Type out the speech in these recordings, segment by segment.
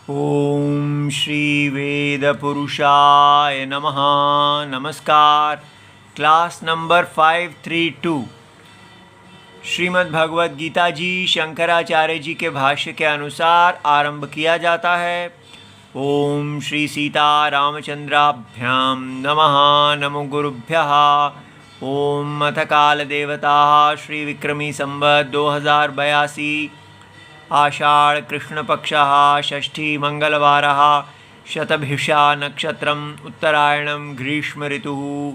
ओम श्री वेद पुरुषाय नमः। नमस्कार। क्लास नंबर 532 श्रीमद् भगवद गीता जी शंकराचार्य जी के भाष्य के अनुसार आरंभ किया जाता है। ओम श्री सीता रामचंद्राभ्याम नमः। नमो गुरुभ्यः। ओम अथ काल देवता श्री विक्रमी संवत् 2082 आषाढ़ कृष्ण पक्षः षष्ठी मंगलवारः शतभिषा नक्षत्रम् उत्तरायणं ग्रीष्म ऋतुः।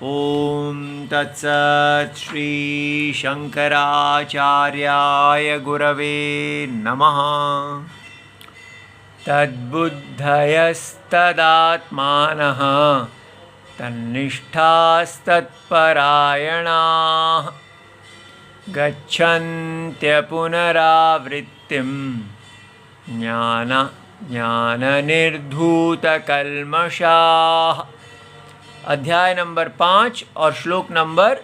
ओम तत्सत्। श्री शंकराचार्याय गुरवे नमः। तद्बुद्धयस्तदात्मानः तन्निष्ठास्तत्परायणाः गच्छन्त्य पुनरावृत्तिं ज्ञाननिर्धूतकल्मषाः। अध्याय नंबर 5 और श्लोक नंबर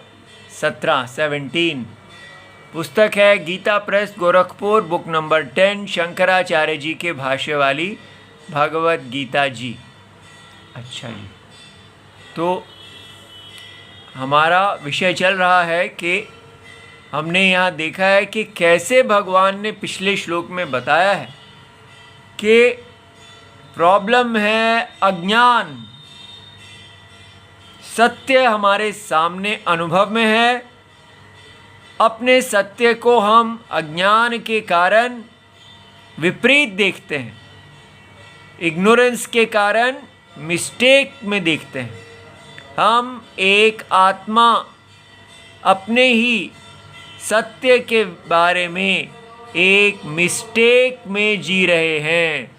17 पुस्तक है Gita Press Gorakhpur, book number 10, Shankaracharya ji के भाष्य वाली भगवद गीता जी। अच्छा जी, तो हमारा विषय चल रहा है कि हमने यहाँ देखा है कि कैसे भगवान ने पिछले श्लोक में बताया है कि प्रॉब्लम है अज्ञान। सत्य हमारे सामने अनुभव में है, अपने सत्य को हम अज्ञान के कारण विपरीत देखते हैं, इग्नोरेंस के कारण मिस्टेक में देखते हैं। हम एक आत्मा अपने ही सत्य के बारे में एक मिस्टेक में जी रहे हैं,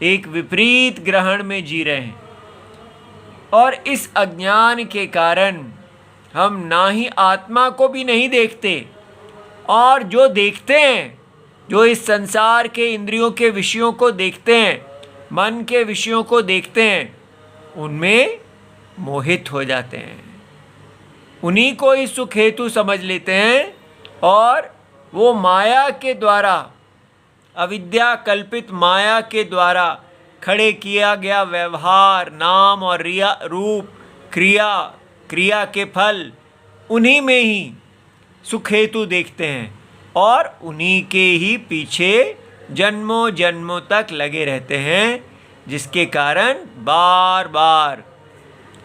एक विपरीत ग्रहण में जी रहे हैं, और इस अज्ञान के कारण हम ना ही आत्मा को भी नहीं देखते, और जो देखते हैं, जो इस संसार के इंद्रियों के विषयों को देखते हैं, मन के विषयों को देखते हैं, उनमें मोहित हो जाते हैं, उन्हीं को ही सुख हेतु समझ लेते हैं, और वो माया के द्वारा, अविद्या कल्पित माया के द्वारा खड़े किया गया व्यवहार, नाम और रूप, क्रिया के फल, उन्हीं में ही सुख हेतु देखते हैं, और उन्हीं के ही पीछे जन्मों जन्मों तक लगे रहते हैं, जिसके कारण बार बार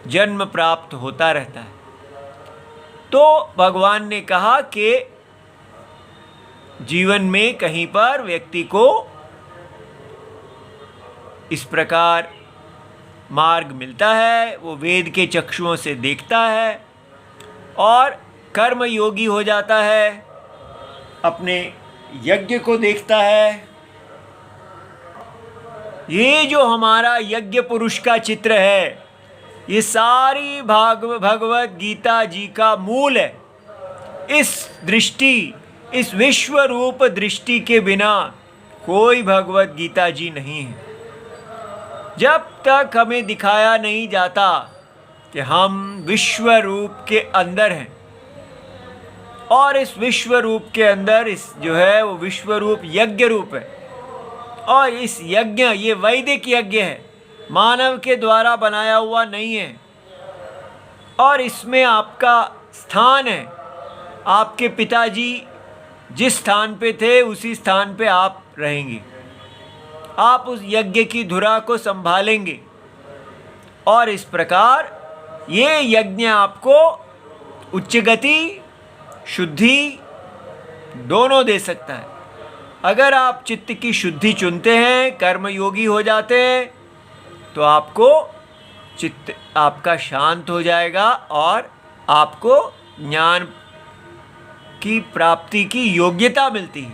जन्म प्राप्त होता रहता है। तो भगवान ने कहा कि जीवन में कहीं पर व्यक्ति को इस प्रकार मार्ग मिलता है, वो वेद के चक्षुओं से देखता है और कर्म योगी हो जाता है, अपने यज्ञ को देखता है। ये जो हमारा यज्ञ पुरुष का चित्र है, ये सारी भगवद गीता जी का मूल है। इस दृष्टि, इस विश्व रूप दृष्टि के बिना कोई भगवद गीता जी नहीं है। जब तक हमें दिखाया नहीं जाता कि हम विश्व रूप के अंदर हैं, और इस विश्व रूप के अंदर इस जो है वो विश्व रूप यज्ञ रूप है, और इस यज्ञ ये वैदिक यज्ञ है, मानव के द्वारा बनाया हुआ नहीं है, और इसमें आपका स्थान है। आपके पिताजी जिस स्थान पे थे उसी स्थान पे आप रहेंगे, आप उस यज्ञ की धुरा को संभालेंगे, और इस प्रकार ये यज्ञ आपको उच्च गति, शुद्धि दोनों दे सकता है। अगर आप चित्त की शुद्धि चुनते हैं, कर्म योगी हो जाते हैं, तो आपको चित्त आपका शांत हो जाएगा, और आपको ज्ञान की प्राप्ति की योग्यता मिलती है।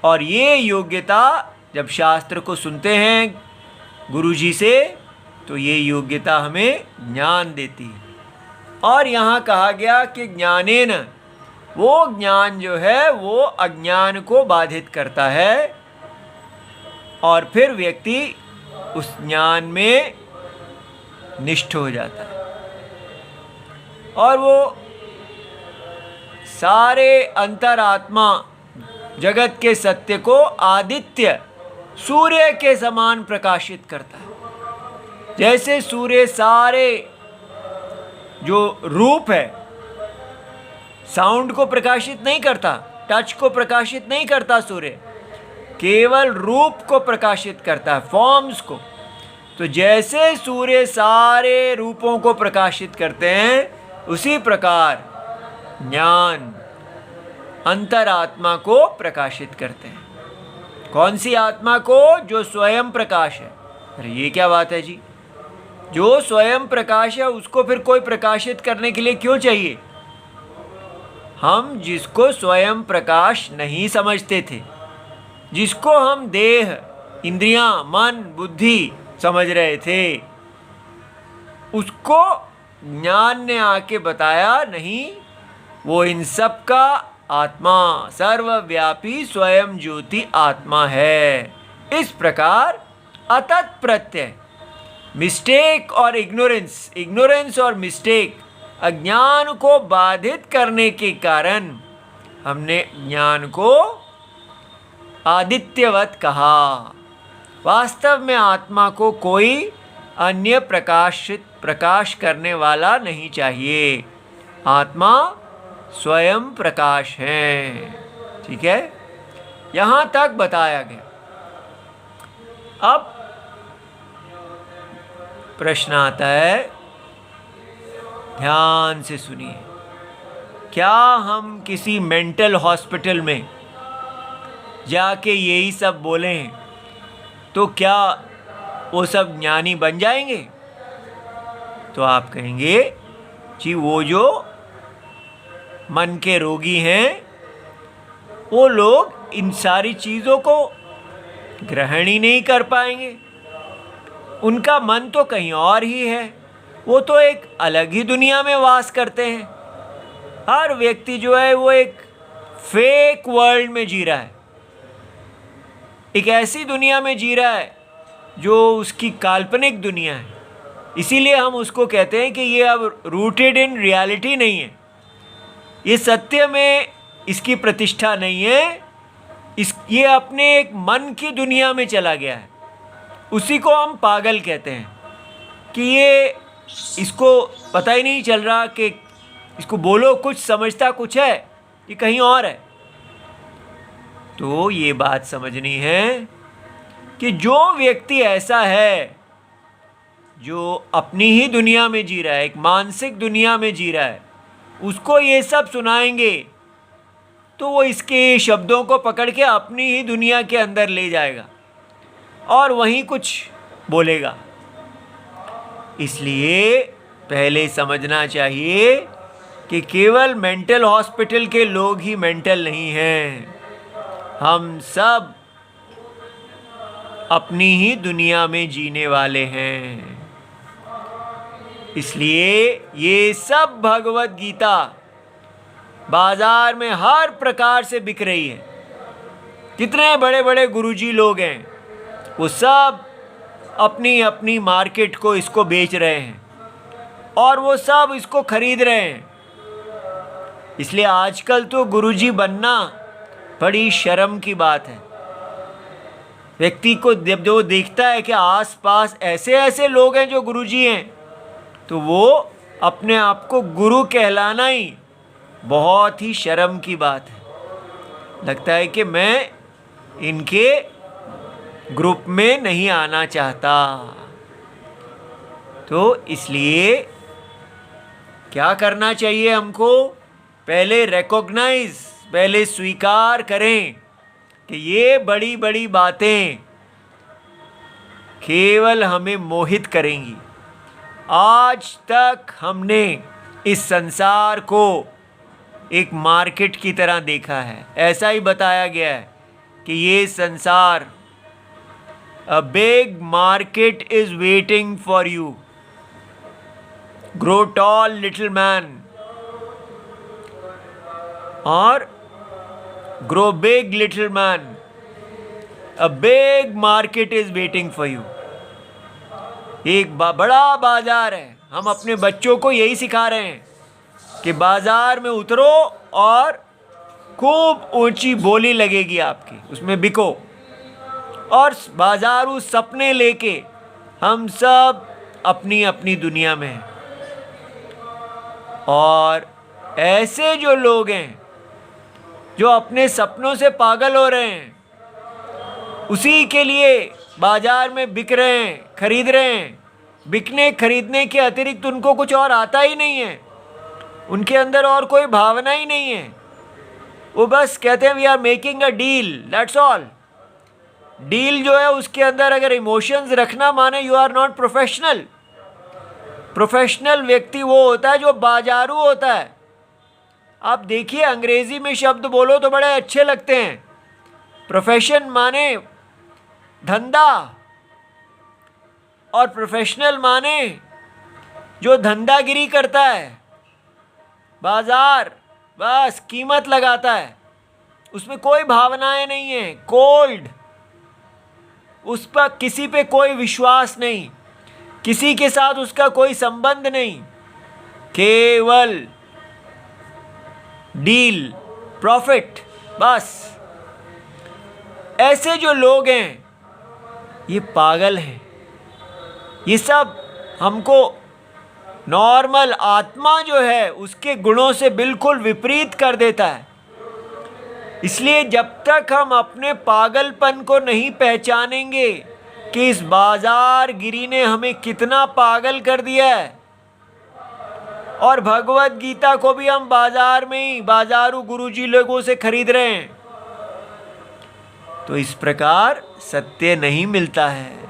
और ये योग्यता जब शास्त्र को सुनते हैं गुरु जी से, तो ये योग्यता हमें ज्ञान देती है। और यहाँ कहा गया कि ज्ञानेन, वो ज्ञान जो है वो अज्ञान को बाधित करता है, और फिर व्यक्ति उस ज्ञान में निष्ठ हो जाता है, और वो सारे अंतरात्मा जगत के सत्य को आदित्य सूर्य के समान प्रकाशित करता है। जैसे सूर्य सारे जो रूप है, साउंड को प्रकाशित नहीं करता, टच को प्रकाशित नहीं करता, सूर्य केवल रूप को प्रकाशित करता है, फॉर्म्स को। तो जैसे सूर्य सारे रूपों को प्रकाशित करते हैं, उसी प्रकार ज्ञान अंतरात्मा को प्रकाशित करते हैं। कौन सी आत्मा को? जो स्वयं प्रकाश है। अरे ये क्या बात है जी, जो स्वयं प्रकाश है उसको फिर कोई प्रकाशित करने के लिए क्यों चाहिए? हम जिसको स्वयं प्रकाश नहीं समझते थे, जिसको हम देह, इंद्रियां, मन, बुद्धि समझ रहे थे, उसको ज्ञान ने आके बताया नहीं, वो इन सब का आत्मा, सर्वव्यापी स्वयं ज्योति आत्मा है। इस प्रकार अतत प्रत्यय, मिस्टेक और इग्नोरेंस, इग्नोरेंस और मिस्टेक, अज्ञान को बाधित करने के कारण हमने ज्ञान को आदित्यवत कहा। वास्तव में आत्मा को कोई अन्य प्रकाश करने वाला नहीं चाहिए। आत्मा स्वयं प्रकाश है। ठीक है, यहाँ तक बताया गया। अब प्रश्न आता है, ध्यान से सुनिए। क्या हम किसी मेंटल हॉस्पिटल में जाके यही सब बोलें तो क्या वो सब ज्ञानी बन जाएंगे? तो आप कहेंगे जी वो जो मन के रोगी हैं, वो लोग इन सारी चीज़ों को ग्रहण ही नहीं कर पाएंगे। उनका मन तो कहीं और ही है, वो तो एक अलग ही दुनिया में वास करते हैं। हर व्यक्ति जो है वो एक फेक वर्ल्ड में जी रहा है, एक ऐसी दुनिया में जी रहा है जो उसकी काल्पनिक दुनिया है। इसीलिए हम उसको कहते हैं कि ये अब रूटेड इन रियलिटी नहीं है, ये सत्य में इसकी प्रतिष्ठा नहीं है, ये अपने एक मन की दुनिया में चला गया है। उसी को हम पागल कहते हैं कि ये इसको पता ही नहीं चल रहा कि इसको बोलो कुछ, समझता कुछ है, ये कहीं और है। तो ये बात समझनी है कि जो व्यक्ति ऐसा है, जो अपनी ही दुनिया में जी रहा है, एक मानसिक दुनिया में जी रहा है, उसको ये सब सुनाएंगे तो वो इसके शब्दों को पकड़ के अपनी ही दुनिया के अंदर ले जाएगा और वहीं कुछ बोलेगा। इसलिए पहले समझना चाहिए कि केवल मेंटल हॉस्पिटल के लोग ही मेंटल नहीं हैं, हम सब अपनी ही दुनिया में जीने वाले हैं। इसलिए ये सब भगवत गीता बाजार में हर प्रकार से बिक रही है। कितने बड़े बड़े गुरुजी लोग हैं, वो सब अपनी अपनी मार्केट को इसको बेच रहे हैं और वो सब इसको खरीद रहे हैं। इसलिए आजकल तो गुरुजी बनना बड़ी शर्म की बात है। व्यक्ति को जब वो देखता है कि आसपास ऐसे ऐसे लोग हैं जो गुरुजी हैं, तो वो अपने आप को गुरु कहलाना ही बहुत ही शर्म की बात है। लगता है कि मैं इनके ग्रुप में नहीं आना चाहता। तो इसलिए क्या करना चाहिए हमको? पहले रिकॉग्नाइज, पहले स्वीकार करें कि ये बड़ी बड़ी बातें केवल हमें मोहित करेंगी। आज तक हमने इस संसार को एक मार्केट की तरह देखा है। ऐसा ही बताया गया है कि ये संसार, a big market is waiting for you. Grow tall, little man. और grow big, little man. A big market is waiting for you. एक बड़ा बाजार है। हम अपने बच्चों को यही सिखा रहे हैं कि बाजार में उतरो और खूब ऊंची बोली लगेगी आपकी, उसमें बिको। और बाजारू सपने लेके हम सब अपनी अपनी दुनिया में हैं। और ऐसे जो लोग हैं जो अपने सपनों से पागल हो रहे हैं, उसी के लिए बाजार में बिक रहे हैं, खरीद रहे हैं। बिकने खरीदने के अतिरिक्त उनको कुछ और आता ही नहीं है, उनके अंदर और कोई भावना ही नहीं है। वो बस कहते हैं we are making a deal, that's all. Deal जो है उसके अंदर अगर इमोशंस रखना माने you are not professional. Professional व्यक्ति वो होता है जो बाजारू होता है। आप देखिए, अंग्रेजी में शब्द बोलो तो बड़े अच्छे लगते हैं। प्रोफेशन माने धंधा, और प्रोफेशनल माने जो धंधागिरी करता है। बाजार बस कीमत लगाता है, उसमें कोई भावनाएं नहीं है, कोल्ड, उस पर किसी पे कोई विश्वास नहीं, किसी के साथ उसका कोई संबंध नहीं, केवल डील, प्रॉफिट, बस। ऐसे जो लोग हैं ये पागल हैं। ये सब हमको नॉर्मल आत्मा जो है उसके गुणों से बिल्कुल विपरीत कर देता है। इसलिए जब तक हम अपने पागलपन को नहीं पहचानेंगे कि इस बाजार गिरी ने हमें कितना पागल कर दिया है, और भगवत गीता को भी हम बाजार में ही बाजारू गुरुजी लोगों से खरीद रहे हैं, तो इस प्रकार सत्य नहीं मिलता है।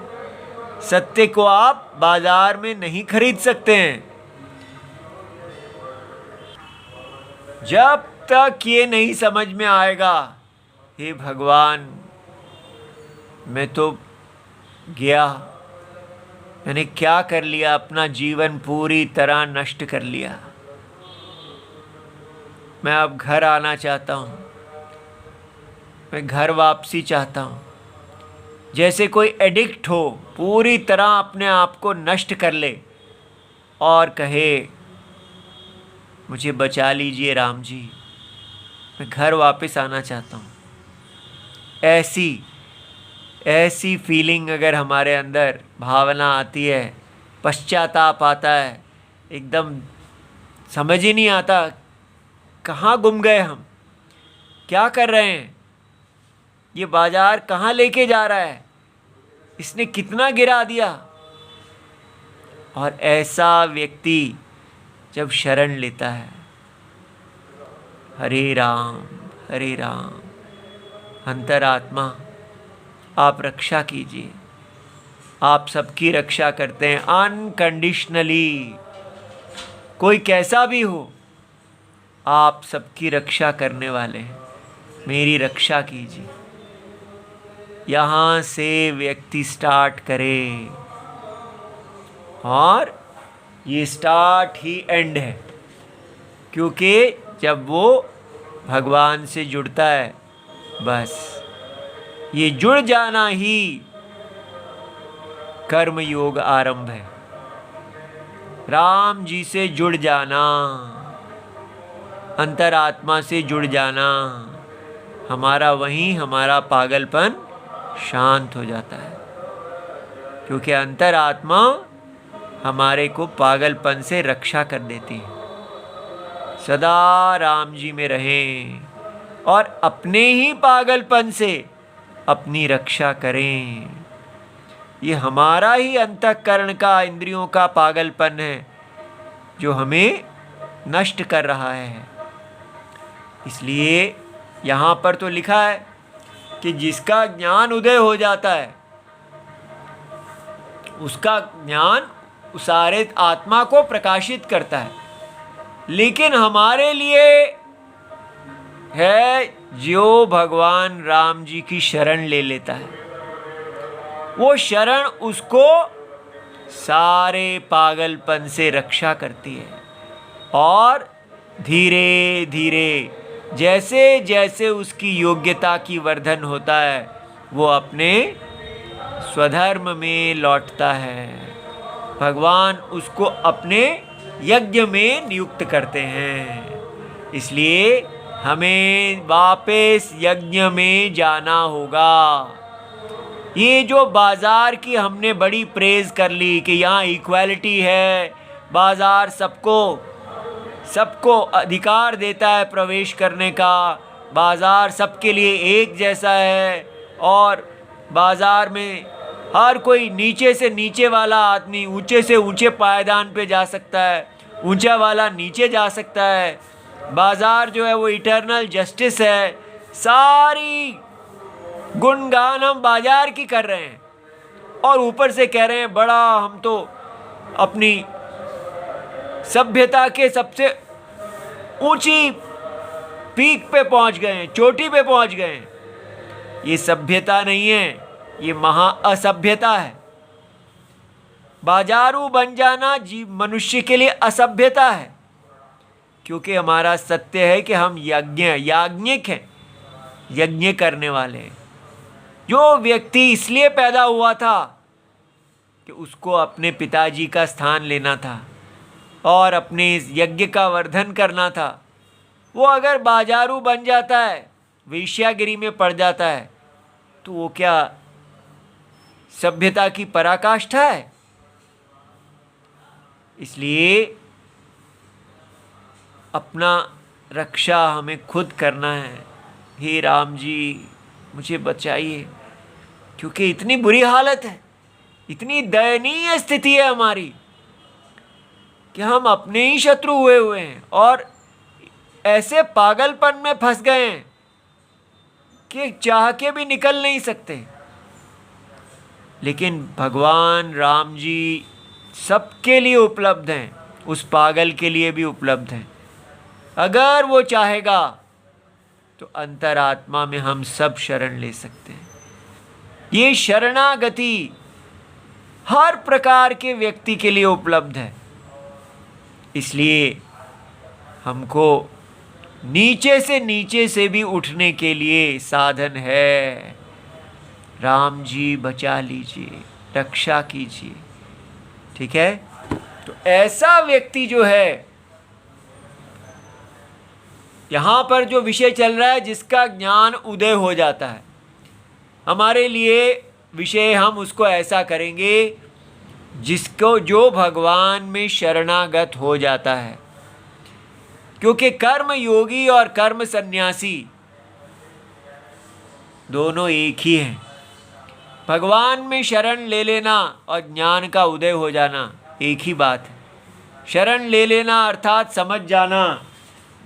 सत्य को आप बाजार में नहीं खरीद सकते हैं। जब तक ये नहीं समझ में आएगा, हे भगवान मैं तो गया, मैंने क्या कर लिया, अपना जीवन पूरी तरह नष्ट कर लिया, मैं अब घर आना चाहता हूँ, मैं घर वापसी चाहता हूँ। जैसे कोई एडिक्ट हो, पूरी तरह अपने आप को नष्ट कर ले और कहे मुझे बचा लीजिए राम जी, मैं घर वापस आना चाहता हूँ। ऐसी फीलिंग अगर हमारे अंदर भावना आती है, पश्चाताप आता है, एकदम समझ ही नहीं आता कहाँ गुम गए हम, क्या कर रहे हैं, ये बाजार कहाँ लेके जा रहा है, इसने कितना गिरा दिया। और ऐसा व्यक्ति जब शरण लेता है, हरे राम अंतरात्मा आप रक्षा कीजिए, आप सबकी रक्षा करते हैं अनकंडीशनली, कोई कैसा भी हो आप सबकी रक्षा करने वाले हैं, मेरी रक्षा कीजिए। यहाँ से व्यक्ति स्टार्ट करे, और ये स्टार्ट ही एंड है, क्योंकि जब वो भगवान से जुड़ता है, बस ये जुड़ जाना ही कर्म योग आरंभ है। राम जी से जुड़ जाना, अंतरात्मा से जुड़ जाना, हमारा पागलपन शांत हो जाता है, क्योंकि अंतरात्मा हमारे को पागलपन से रक्षा कर देती है। सदा राम जी में रहें और अपने ही पागलपन से अपनी रक्षा करें। ये हमारा ही अंतःकरण का, इंद्रियों का पागलपन है जो हमें नष्ट कर रहा है। इसलिए यहाँ पर तो लिखा है कि जिसका ज्ञान उदय हो जाता है, उसका ज्ञान सारे आत्मा को प्रकाशित करता है। लेकिन हमारे लिए है जो भगवान राम जी की शरण ले लेता है, वो शरण उसको सारे पागलपन से रक्षा करती है। और धीरे धीरे जैसे जैसे उसकी योग्यता की वर्धन होता है, वो अपने स्वधर्म में लौटता है। भगवान उसको अपने यज्ञ में नियुक्त करते हैं। इसलिए हमें वापस यज्ञ में जाना होगा। ये जो बाज़ार की हमने बड़ी प्रेज़ कर ली कि यहाँ इक्वालिटी है, बाज़ार सबको अधिकार देता है प्रवेश करने का, बाज़ार सबके लिए एक जैसा है, और बाज़ार में हर कोई नीचे से नीचे वाला आदमी ऊंचे से ऊंचे पायदान पे जा सकता है, ऊंचा वाला नीचे जा सकता है। बाज़ार जो है वो इटर्नल जस्टिस है। सारी गुणगान हम बाज़ार की कर रहे हैं और ऊपर से कह रहे हैं बड़ा हम तो अपनी सभ्यता के सबसे ऊंची पीक पे पहुंच गए हैं, चोटी पे पहुंच गए हैं। ये सभ्यता नहीं है, ये महा असभ्यता है। बाजारू बन जाना मनुष्य के लिए असभ्यता है, क्योंकि हमारा सत्य है कि हम याज्ञिक हैं, यज्ञ करने वाले हैं। जो व्यक्ति इसलिए पैदा हुआ था कि उसको अपने पिताजी का स्थान लेना था और अपने इस यज्ञ का वर्धन करना था, वो अगर बाजारू बन जाता है, वेश्यागिरी में पड़ जाता है, तो वो क्या सभ्यता की पराकाष्ठा है? इसलिए अपना रक्षा हमें खुद करना है। हे राम जी मुझे बचाइए, क्योंकि इतनी बुरी हालत है, इतनी दयनीय स्थिति है हमारी कि हम अपने ही शत्रु हुए हैं और ऐसे पागलपन में फंस गए हैं कि चाह के भी निकल नहीं सकते। लेकिन भगवान राम जी सबके लिए उपलब्ध हैं, उस पागल के लिए भी उपलब्ध हैं। अगर वो चाहेगा तो अंतरात्मा में हम सब शरण ले सकते हैं। ये शरणागति हर प्रकार के व्यक्ति के लिए उपलब्ध है। इसलिए हमको नीचे से भी उठने के लिए साधन है। राम जी बचा लीजिए, रक्षा कीजिए। ठीक है, तो ऐसा व्यक्ति जो है, यहाँ पर जो विषय चल रहा है, जिसका ज्ञान उदय हो जाता है, हमारे लिए विषय हम उसको ऐसा करेंगे जिसको जो भगवान में शरणागत हो जाता है। क्योंकि कर्म योगी और कर्म सन्यासी दोनों एक ही हैं। भगवान में शरण ले लेना और ज्ञान का उदय हो जाना एक ही बात है। शरण ले लेना अर्थात समझ जाना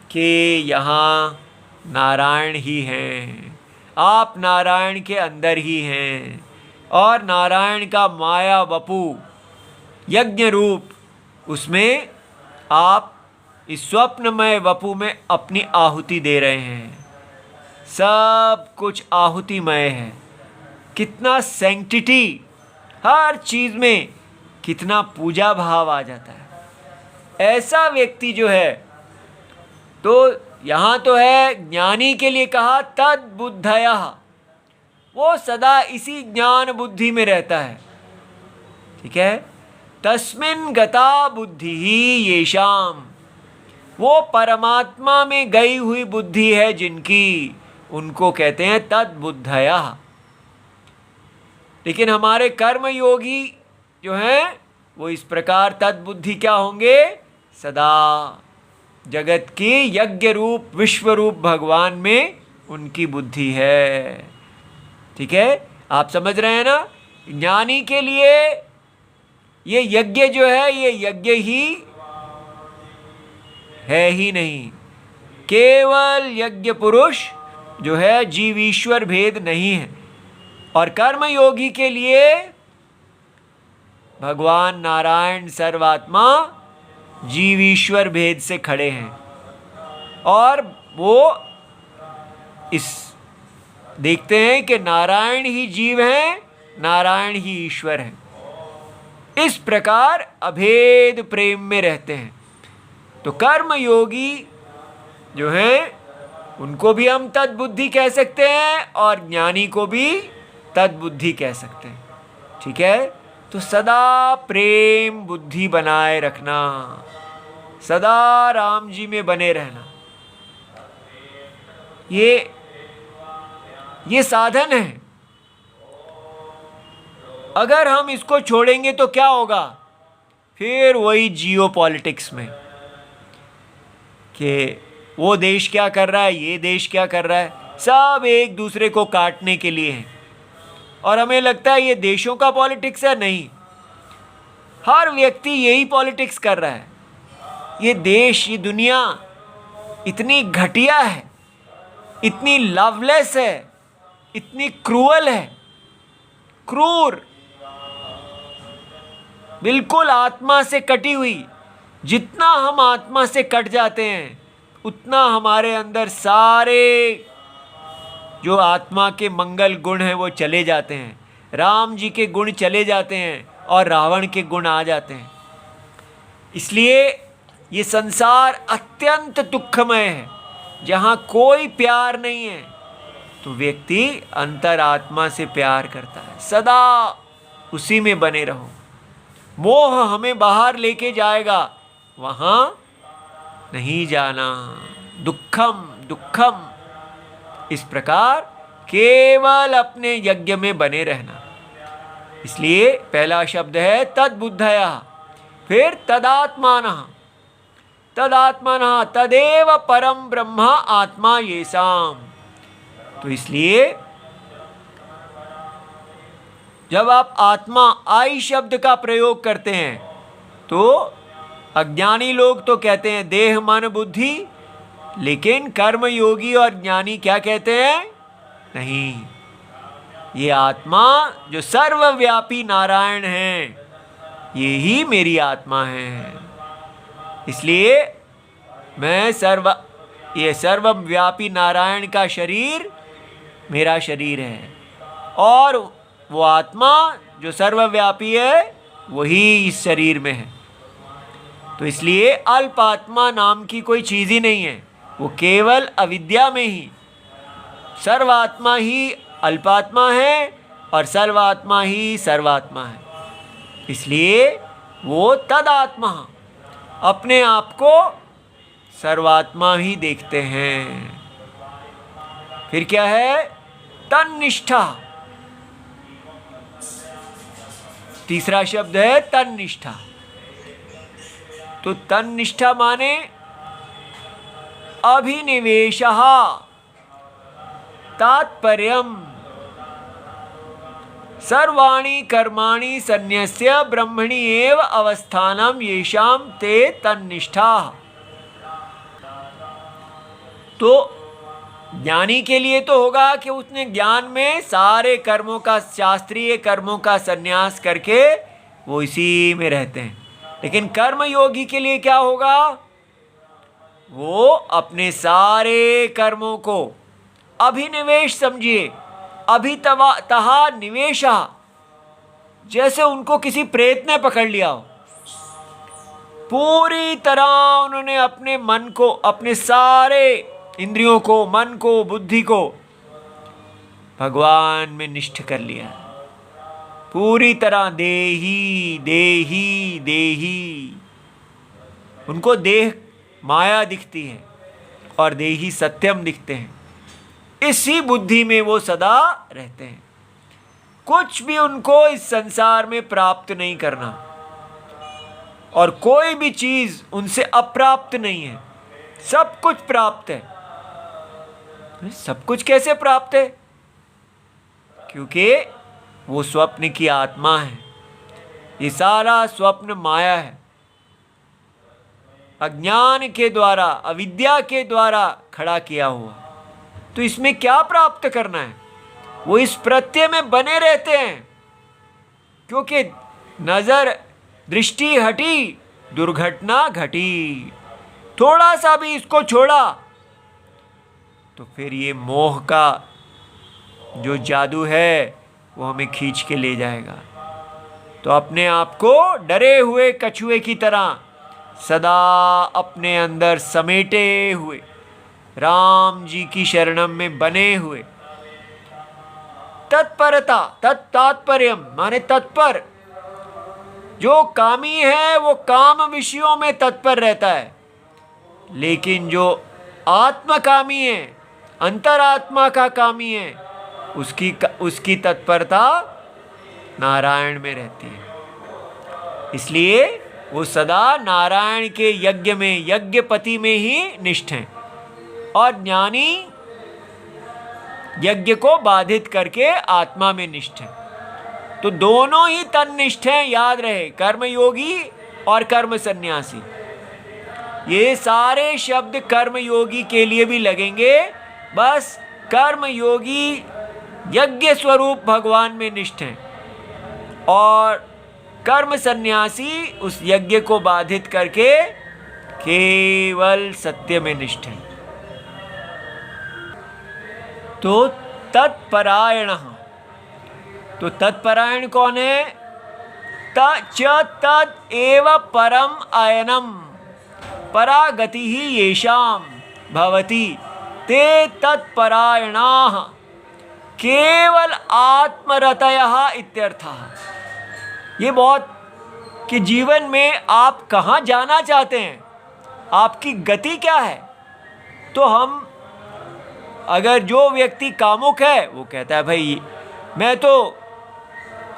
कि यहाँ नारायण ही हैं, आप नारायण के अंदर ही हैं, और नारायण का माया वपु यज्ञ रूप, उसमें आप इस स्वप्नमय वपु में अपनी आहुति दे रहे हैं। सब कुछ आहुतिमय है। कितना सैंक्टिटी, हर चीज़ में कितना पूजा भाव आ जाता है। ऐसा व्यक्ति जो है, तो यहाँ तो है ज्ञानी के लिए कहा तद बुद्धयः, वो सदा इसी ज्ञान बुद्धि में रहता है। ठीक है, तस्मिन् गता बुद्धि ही येषाम, वो परमात्मा में गई हुई बुद्धि है जिनकी, उनको कहते हैं तद बुद्धयः। लेकिन हमारे कर्म योगी जो हैं वो इस प्रकार तद बुद्धि क्या होंगे? सदा जगत की यज्ञ रूप विश्व रूप भगवान में उनकी बुद्धि है। ठीक है, आप समझ रहे हैं ना? ज्ञानी के लिए ये यज्ञ जो है, ये यज्ञ ही है ही नहीं, केवल यज्ञ पुरुष जो है जीव ईश्वर भेद नहीं है। और कर्म योगी के लिए भगवान नारायण सर्वात्मा जीव ईश्वर भेद से खड़े हैं, और वो इस देखते हैं कि नारायण ही जीव हैं, नारायण ही ईश्वर हैं। इस प्रकार अभेद प्रेम में रहते हैं। तो कर्म योगी जो हैं उनको भी हम तद्बुद्धि कह सकते हैं और ज्ञानी को भी तद्बुद्धि कह सकते हैं। ठीक है, तो सदा प्रेम बुद्धि बनाए रखना, सदा राम जी में बने रहना, ये साधन है। अगर हम इसको छोड़ेंगे तो क्या होगा? फिर वही जियो पॉलिटिक्स में कि वो देश क्या कर रहा है, ये देश क्या कर रहा है, सब एक दूसरे को काटने के लिए हैं। और हमें लगता है ये देशों का पॉलिटिक्स है। नहीं, हर व्यक्ति यही पॉलिटिक्स कर रहा है। ये देश, ये दुनिया इतनी घटिया है, इतनी लवलेस है, इतनी क्रूअल है, क्रूर, बिल्कुल आत्मा से कटी हुई। जितना हम आत्मा से कट जाते हैं उतना हमारे अंदर सारे जो आत्मा के मंगल गुण हैं वो चले जाते हैं, राम जी के गुण चले जाते हैं और रावण के गुण आ जाते हैं। इसलिए ये संसार अत्यंत दुखमय है। जहाँ कोई प्यार नहीं है तो व्यक्ति अंतरात्मा से प्यार करता है। सदा उसी में बने रहो। मोह हमें बाहर लेके जाएगा, वहाँ नहीं जाना। दुखम दुखम, इस प्रकार केवल अपने यज्ञ में बने रहना। इसलिए पहला शब्द है तद्बुद्धया, फिर तदात्मानः। तदात्मानः तदेव परम ब्रह्म आत्मा येषाम्। तो इसलिए जब आप आत्मा आई शब्द का प्रयोग करते हैं तो अज्ञानी लोग तो कहते हैं देह मन बुद्धि, लेकिन कर्मयोगी और ज्ञानी क्या कहते हैं? नहीं, ये आत्मा जो सर्वव्यापी नारायण है, ये ही मेरी आत्मा है। इसलिए मैं ये सर्वव्यापी नारायण का शरीर मेरा शरीर है, और वो आत्मा जो सर्वव्यापी है वही इस शरीर में है। तो इसलिए अल्प आत्मा नाम की कोई चीज़ ही नहीं है। वो केवल अविद्या में ही सर्वात्मा ही अल्पात्मा है और सर्वात्मा ही सर्वात्मा है। इसलिए वो तदात्मा अपने आप को सर्वात्मा ही देखते हैं। फिर क्या है? तन्निष्ठा। तीसरा शब्द है तन्निष्ठा। तो तन्निष्ठा माने अभिनिवेशः, तात्पर्यम् सर्वाणि कर्माणि सन्न्यस्य ब्रह्मणि एव अवस्थानम येषां ते तन्निष्ठा। तो ज्ञानी के लिए तो होगा कि उसने ज्ञान में सारे कर्मों का, शास्त्रीय कर्मों का संन्यास करके वो इसी में रहते हैं। लेकिन कर्म योगी के लिए क्या होगा? वो अपने सारे कर्मों को अभिनिवेश समझिए, अभितहा निवेशा, जैसे उनको किसी प्रेत ने पकड़ लिया हो। पूरी तरह उन्होंने अपने मन को, अपने सारे इंद्रियों को, मन को, बुद्धि को भगवान में निष्ठ कर लिया। पूरी तरह देही देही देही। उनको देह माया दिखती है और देही सत्यम दिखते हैं। इसी बुद्धि में वो सदा रहते हैं। कुछ भी उनको इस संसार में प्राप्त नहीं करना, और कोई भी चीज उनसे अप्राप्त नहीं है। सब कुछ प्राप्त है। सब कुछ कैसे प्राप्त है? क्योंकि वो स्वप्न की आत्मा है। ये सारा स्वप्न माया है। अज्ञान के द्वारा, अविद्या के द्वारा खड़ा किया हुआ। तो इसमें क्या प्राप्त करना है? वो इस प्रत्यय में बने रहते हैं, क्योंकि नजर दृष्टि हटी दुर्घटना घटी। थोड़ा सा भी इसको छोड़ा तो फिर ये मोह का जो जादू है वो हमें खींच के ले जाएगा। तो अपने आप को डरे हुए कछुए की तरह सदा अपने अंदर समेटे हुए, राम जी की शरणम में बने हुए। तत्परता, तात्पर्यम माने तत्पर। जो कामी है वो काम विषयों में तत्पर रहता है, लेकिन जो आत्मकामी है, अंतरात्मा का कामी है, उसकी तत्परता नारायण में रहती है। इसलिए वो सदा नारायण के यज्ञ में, यज्ञपति में ही निष्ठ हैं। और ज्ञानी यज्ञ को बाधित करके आत्मा में निष्ठ है। तो दोनों ही तन्निष्ठ हैं, याद रहे, कर्मयोगी और कर्म सन्यासी। ये सारे शब्द कर्मयोगी के लिए भी लगेंगे। बस कर्मयोगी यज्ञ स्वरूप भगवान में निष्ठ हैं और कर्म सन्यासी उस यज्ञ को बाधित करके केवल सत्य में निष्ठ हैं। तो तत्परायण, तो तत्परायण कौन है? तद एव परम अयनम परागति ही येषाम भवति ते तत्परायणाः केवल आत्मरतयः इत्यर्थः। ये बहुत कि जीवन में आप कहाँ जाना चाहते हैं, आपकी गति क्या है। तो हम, अगर जो व्यक्ति कामुक है वो कहता है भाई मैं तो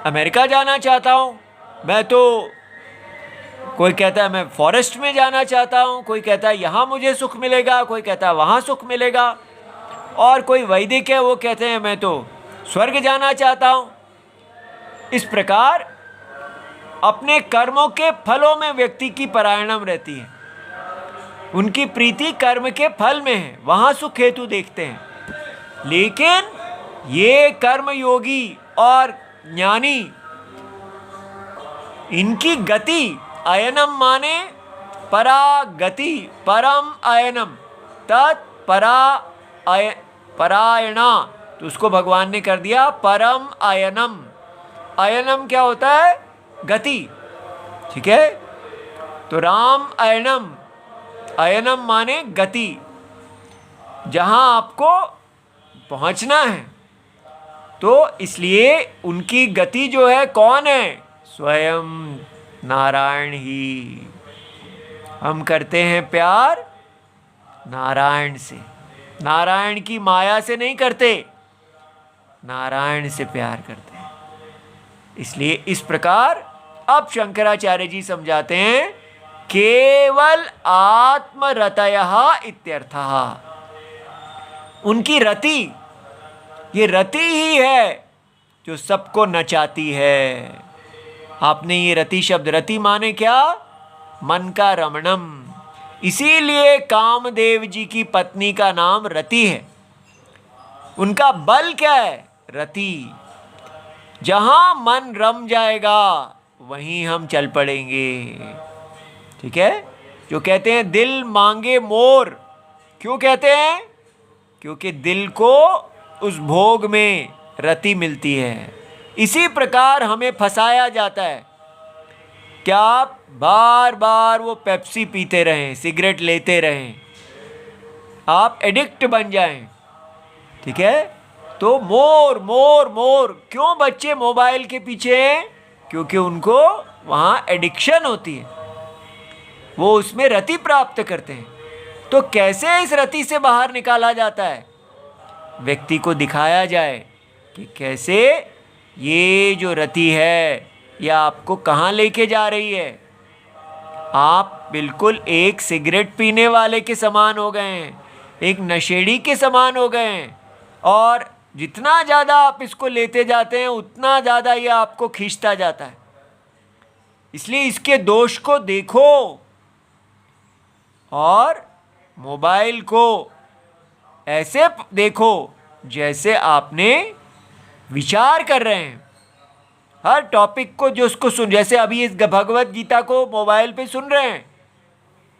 अमेरिका जाना चाहता हूँ, मैं तो, कोई कहता है मैं फॉरेस्ट में जाना चाहता हूँ, कोई कहता है यहाँ मुझे सुख मिलेगा, कोई कहता है वहाँ सुख मिलेगा, और कोई वैदिक है वो कहते हैं मैं तो स्वर्ग जाना चाहता हूँ। इस प्रकार अपने कर्मों के फलों में व्यक्ति की परायणम रहती है, उनकी प्रीति कर्म के फल में है, वहाँ सुख हेतु देखते हैं। लेकिन ये कर्मयोगी और ज्ञानी, इनकी गति, अयनम माने परागति, परम अयनम, परायणा, तो उसको भगवान ने कर दिया परम अयनम। अयनम क्या होता है? गति। ठीक है, तो राम अयनम, अयनम माने गति, जहां आपको पहुंचना है। तो इसलिए उनकी गति जो है कौन है? स्वयं नारायण ही। हम करते हैं प्यार नारायण से, नारायण की माया से नहीं करते, नारायण से प्यार करते हैं। इसलिए इस प्रकार अब शंकराचार्य जी समझाते हैं केवल आत्मरतयः इत्यर्थः। उनकी रति, ये रति ही है जो सबको नचाती है। आपने ये रति शब्द, रति माने क्या? मन का रमणम। इसीलिए कामदेव जी की पत्नी का नाम रति है। उनका बल क्या है? रति। जहां मन रम जाएगा वहीं हम चल पड़ेंगे। ठीक है, जो कहते हैं दिल मांगे मोर, क्यों कहते हैं? क्योंकि दिल को उस भोग में रति मिलती है। इसी प्रकार हमें फंसाया जाता है कि आप बार बार वो पेप्सी पीते रहें, सिगरेट लेते रहें, आप एडिक्ट बन जाएं। ठीक है, तो मोर मोर मोर, क्यों बच्चे मोबाइल के पीछे हैं? क्योंकि उनको वहाँ एडिक्शन होती है, वो उसमें रति प्राप्त करते हैं। तो कैसे इस रति से बाहर निकाला जाता है? व्यक्ति को दिखाया जाए कि कैसे ये जो रति है यह आपको कहाँ लेके जा रही है। आप बिल्कुल एक सिगरेट पीने वाले के समान हो गए हैं, एक नशेड़ी के समान हो गए हैं, और जितना ज़्यादा आप इसको लेते जाते हैं उतना ज़्यादा ये आपको खींचता जाता है। इसलिए इसके दोष को देखो और मोबाइल को ऐसे देखो जैसे आपने विचार कर रहे हैं हर टॉपिक को, जो उसको सुन, जैसे अभी इस भगवत गीता को मोबाइल पे सुन रहे हैं,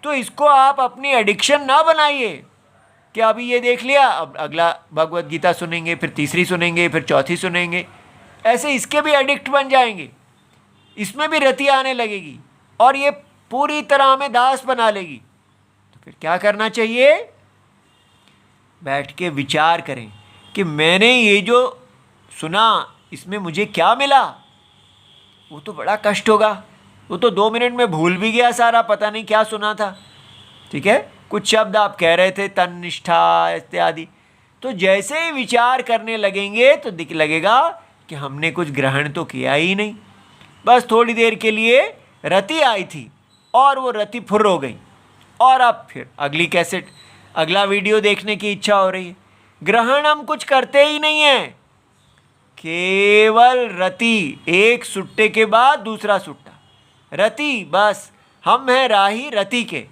तो इसको आप अपनी एडिक्शन ना बनाइए कि अभी ये देख लिया, अब अगला भगवत गीता सुनेंगे, फिर तीसरी सुनेंगे, फिर चौथी सुनेंगे, ऐसे इसके भी एडिक्ट बन जाएंगे, इसमें भी रति आने लगेगी और ये पूरी तरह हमें दास बना लेगी। तो फिर क्या करना चाहिए? बैठ के विचार करें कि मैंने ये जो सुना इसमें मुझे क्या मिला। वो तो बड़ा कष्ट होगा, वो तो 2 मिनट में भूल भी गया सारा, पता नहीं क्या सुना था। ठीक है, कुछ शब्द आप कह रहे थे, तन्निष्ठा इत्यादि। तो जैसे ही विचार करने लगेंगे तो दिख लगेगा कि हमने कुछ ग्रहण तो किया ही नहीं, बस थोड़ी देर के लिए रति आई थी और वो रति फुर हो गई, और अब फिर अगली कैसेट, अगला वीडियो देखने की इच्छा हो रही है। ग्रहण हम कुछ करते ही नहीं हैं, केवल रति, एक सुट्टे के बाद दूसरा सुट्टा, रति, बस हम हैं राही रति के।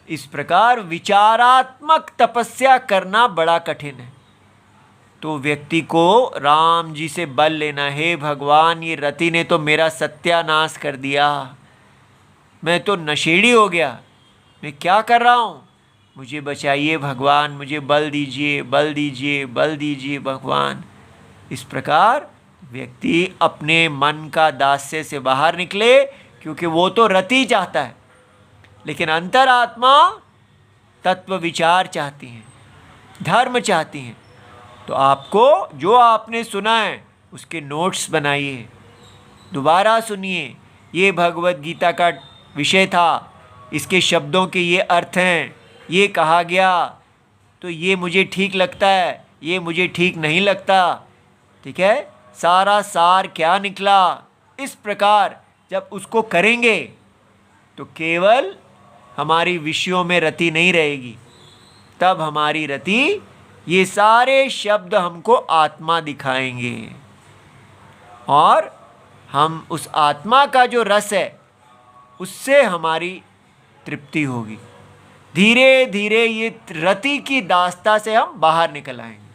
इस प्रकार विचारात्मक तपस्या करना बड़ा कठिन है। तो व्यक्ति को राम जी से बल लेना, हे भगवान ये रति ने तो मेरा सत्यानाश कर दिया, मैं तो नशेड़ी हो गया, मैं क्या कर रहा हूँ, मुझे बचाइए भगवान, मुझे बल दीजिए, बल दीजिए, बल दीजिए भगवान। इस प्रकार व्यक्ति अपने मन का दास्य से बाहर निकले, क्योंकि वो तो रति चाहता है, लेकिन अंतरात्मा तत्व विचार चाहती हैं, धर्म चाहती हैं। तो आपको जो आपने सुना है उसके नोट्स बनाइए, दोबारा सुनिए, ये भगवत गीता का विषय था, इसके शब्दों के ये अर्थ हैं, ये कहा गया, तो ये मुझे ठीक लगता है, ये मुझे ठीक नहीं लगता, ठीक है, सारा सार क्या निकला। इस प्रकार जब उसको करेंगे तो केवल हमारी विषयों में रति नहीं रहेगी, तब हमारी रति, ये सारे शब्द हमको आत्मा दिखाएंगे और हम उस आत्मा का जो रस है उससे हमारी तृप्ति होगी। धीरे धीरे ये रति की दास्ता से हम बाहर निकल आएंगे,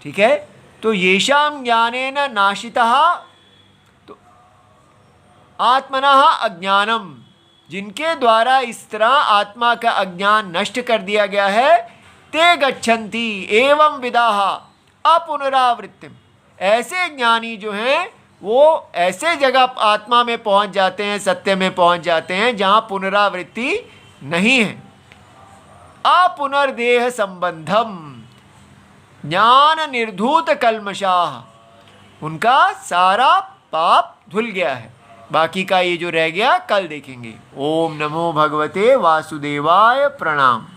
ठीक है। तो येषां ज्ञानेन नाशितः, तो आत्मनः अज्ञानम, जिनके द्वारा इस तरह आत्मा का अज्ञान नष्ट कर दिया गया है, ते गच्छन्ति एवं विदाः अपुनरावृत्तिम, ऐसे ज्ञानी जो हैं वो ऐसे जगह आत्मा में पहुंच जाते हैं, सत्य में पहुंच जाते हैं जहां पुनरावृत्ति नहीं है। अपुनर्देह संबंधम ज्ञान निर्धूत कल्मषाः, उनका सारा पाप धुल गया है। बाकी का ये जो रह गया कल देखेंगे। ओम नमो भगवते वासुदेवाय, प्रणाम।